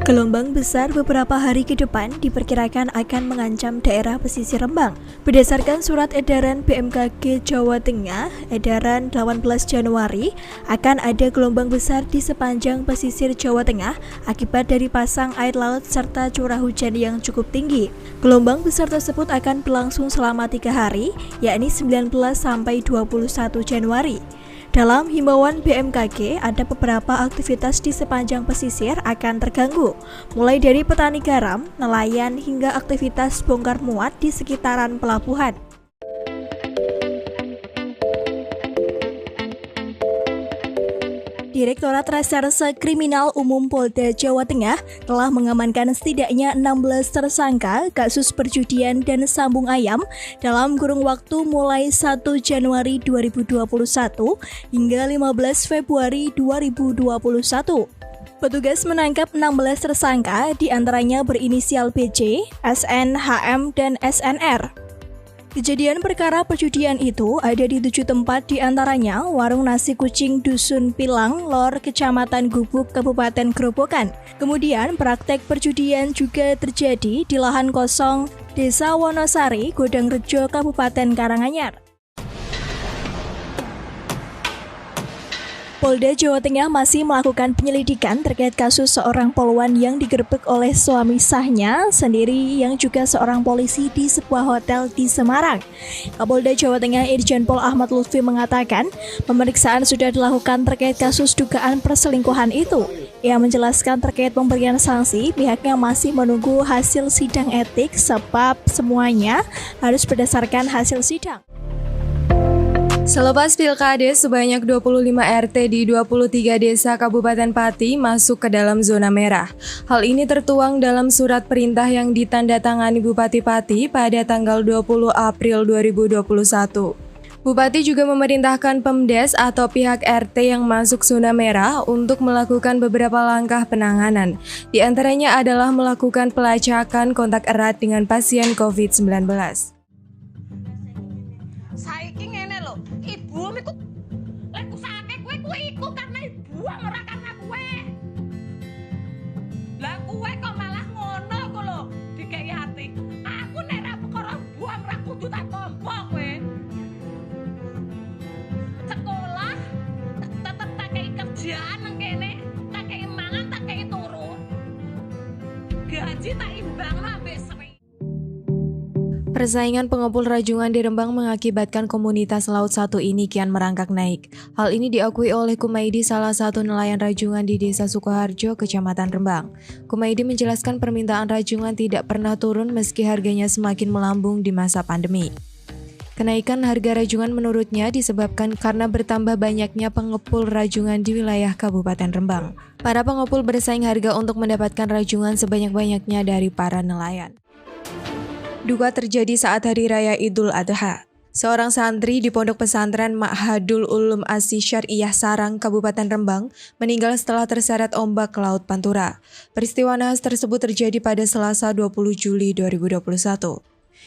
Gelombang besar beberapa hari ke depan diperkirakan akan mengancam daerah pesisir Rembang. Berdasarkan surat edaran BMKG Jawa Tengah, edaran 18 Januari, akan ada gelombang besar di sepanjang pesisir Jawa Tengah akibat dari pasang air laut serta curah hujan yang cukup tinggi. Gelombang besar tersebut akan berlangsung selama 3 hari, yakni 19 sampai 21 Januari. Dalam himbauan BMKG, ada beberapa aktivitas di sepanjang pesisir akan terganggu, mulai dari petani garam, nelayan, hingga aktivitas bongkar muat di sekitaran pelabuhan. Direktorat Reserse Kriminal Umum Polda Jawa Tengah telah mengamankan setidaknya 16 tersangka kasus perjudian dan sambung ayam dalam kurun waktu mulai 1 Januari 2021 hingga 15 Februari 2021. Petugas menangkap 16 tersangka, diantaranya berinisial BC, SN, HM, dan SNR. Kejadian perkara perjudian itu ada di 7 tempat, diantaranya warung nasi kucing Dusun Pilang, Lor, Kecamatan Gubuk, Kabupaten Grobogan. Kemudian praktek perjudian juga terjadi di lahan kosong Desa Wonosari, Godangrejo, Kabupaten Karanganyar. Polda Jawa Tengah masih melakukan penyelidikan terkait kasus seorang poluan yang digerebek oleh suami sahnya sendiri yang juga seorang polisi di sebuah hotel di Semarang. Kapolda Jawa Tengah Irjen Pol Ahmad Lutfi mengatakan pemeriksaan sudah dilakukan terkait kasus dugaan perselingkuhan itu. Ia menjelaskan terkait pemberian sanksi, pihaknya masih menunggu hasil sidang etik sebab semuanya harus berdasarkan hasil sidang. Selepas Pilkades, sebanyak 25 RT di 23 desa Kabupaten Pati masuk ke dalam zona merah. Hal ini tertuang dalam surat perintah yang ditandatangani Bupati Pati pada tanggal 20 April 2021. Bupati juga memerintahkan Pemdes atau pihak RT yang masuk zona merah untuk melakukan beberapa langkah penanganan. Di antaranya adalah melakukan pelacakan kontak erat dengan pasien COVID-19. Saiki ngene lho, ibu iku lek usahake kowe iku karena ibu ora karena kowe. Lah kowe kok malah ngono kok lho, dikei ati. Aku nek ra perkara buang ra kudu tak tampa kowe. Sekolah tetep tak kei kerjaan nang kene, tak kei mangan, tak kei turu. Gaji tak imbang ambek Persaingan pengepul rajungan di Rembang mengakibatkan komunitas Laut 1 ini kian merangkak naik. Hal ini diakui oleh Kumaidi, salah satu nelayan rajungan di Desa Sukoharjo, Kecamatan Rembang. Kumaidi menjelaskan permintaan rajungan tidak pernah turun meski harganya semakin melambung di masa pandemi. Kenaikan harga rajungan menurutnya disebabkan karena bertambah banyaknya pengepul rajungan di wilayah Kabupaten Rembang. Para pengepul bersaing harga untuk mendapatkan rajungan sebanyak-banyaknya dari para nelayan. Duka terjadi saat Hari Raya Idul Adha. Seorang santri di Pondok Pesantren Ma'hadul Ulum Asy Syariah Sarang, Kabupaten Rembang, meninggal setelah terseret ombak ke Laut Pantura. Peristiwa naas tersebut terjadi pada Selasa 20 Juli 2021.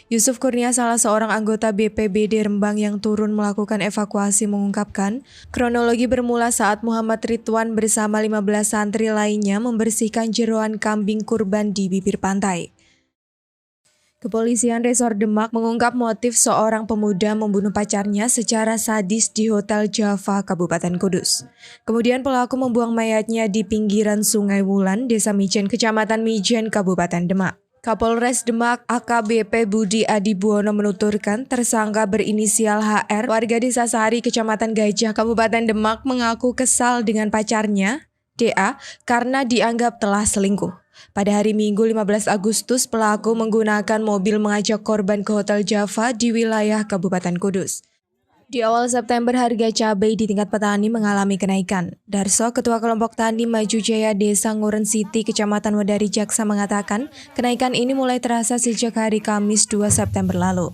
Yusuf Kurnia, salah seorang anggota BPBD Rembang yang turun melakukan evakuasi, mengungkapkan, kronologi bermula saat Muhammad Ridwan bersama 15 santri lainnya membersihkan jeroan kambing kurban di bibir pantai. Kepolisian Resor Demak mengungkap motif seorang pemuda membunuh pacarnya secara sadis di Hotel Java, Kabupaten Kudus. Kemudian pelaku membuang mayatnya di pinggiran Sungai Wulan, Desa Mijen, Kecamatan Mijen, Kabupaten Demak. Kapolres Demak AKBP Budi Adibuwono menuturkan tersangka berinisial HR, warga Desa Sari, Kecamatan Gajah, Kabupaten Demak, mengaku kesal dengan pacarnya, DA, karena dianggap telah selingkuh. Pada hari Minggu 15 Agustus, pelaku menggunakan mobil mengajak korban ke Hotel Java di wilayah Kabupaten Kudus. Di awal September, harga cabai di tingkat petani mengalami kenaikan. Darso, Ketua Kelompok Tani Maju Jaya Desa Nguren Siti, Kecamatan Wedari Jaksa, mengatakan kenaikan ini mulai terasa sejak hari Kamis 2 September lalu.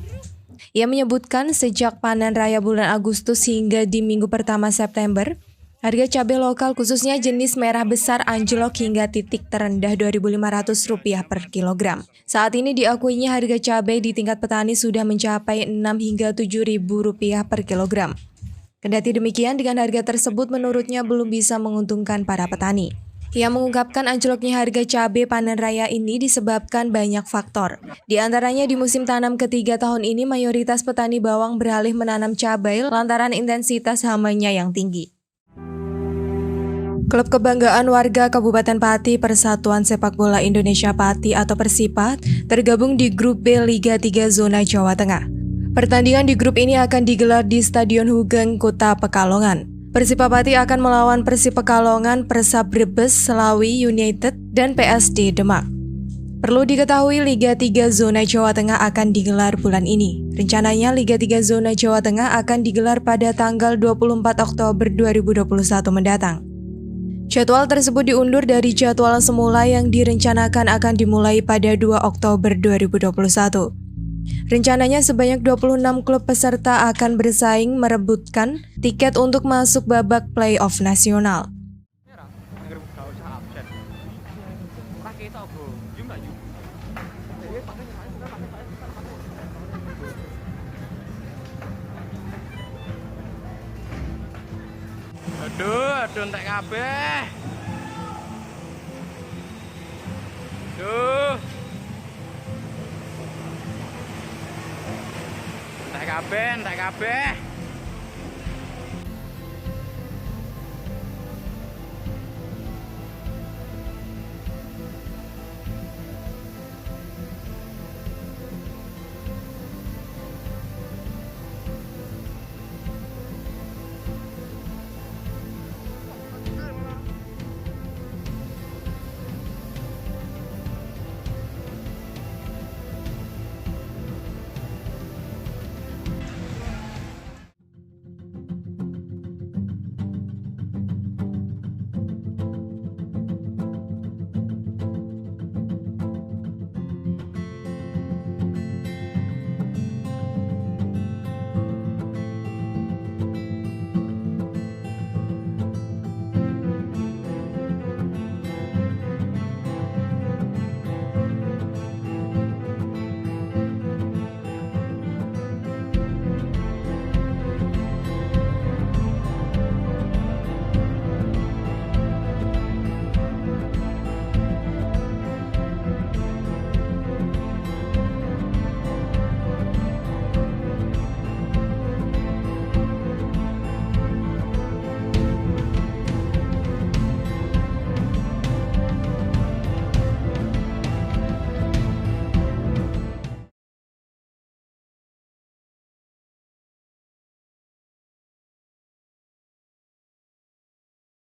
Ia menyebutkan sejak panen raya bulan Agustus hingga di minggu pertama September, harga cabai lokal khususnya jenis merah besar anjlok hingga titik terendah Rp2.500 per kilogram. Saat ini diakuinya harga cabai di tingkat petani sudah mencapai Rp6 hingga Rp7.000 per kilogram. Kendati demikian, dengan harga tersebut menurutnya belum bisa menguntungkan para petani. Ia mengungkapkan anjloknya harga cabai panen raya ini disebabkan banyak faktor. Di antaranya di musim tanam ketiga tahun ini mayoritas petani bawang beralih menanam cabai lantaran intensitas hamanya yang tinggi. Klub kebanggaan warga Kabupaten Pati Persatuan Sepak Bola Indonesia Pati atau Persipa tergabung di Grup B Liga 3 Zona Jawa Tengah. Pertandingan di grup ini akan digelar di Stadion Hugeng, Kota Pekalongan. Persipa Pati akan melawan Persib Pekalongan, Persab Brebes, Selawi United, dan PSD Demak. Perlu diketahui Liga 3 Zona Jawa Tengah akan digelar bulan ini. Rencananya Liga 3 Zona Jawa Tengah akan digelar pada tanggal 24 Oktober 2021 mendatang. Jadwal tersebut diundur dari jadwal semula yang direncanakan akan dimulai pada 2 Oktober 2021. Rencananya sebanyak 26 klub peserta akan bersaing merebutkan tiket untuk masuk babak play-off nasional. Aduh entek kabeh. Aduh. Entek kabeh.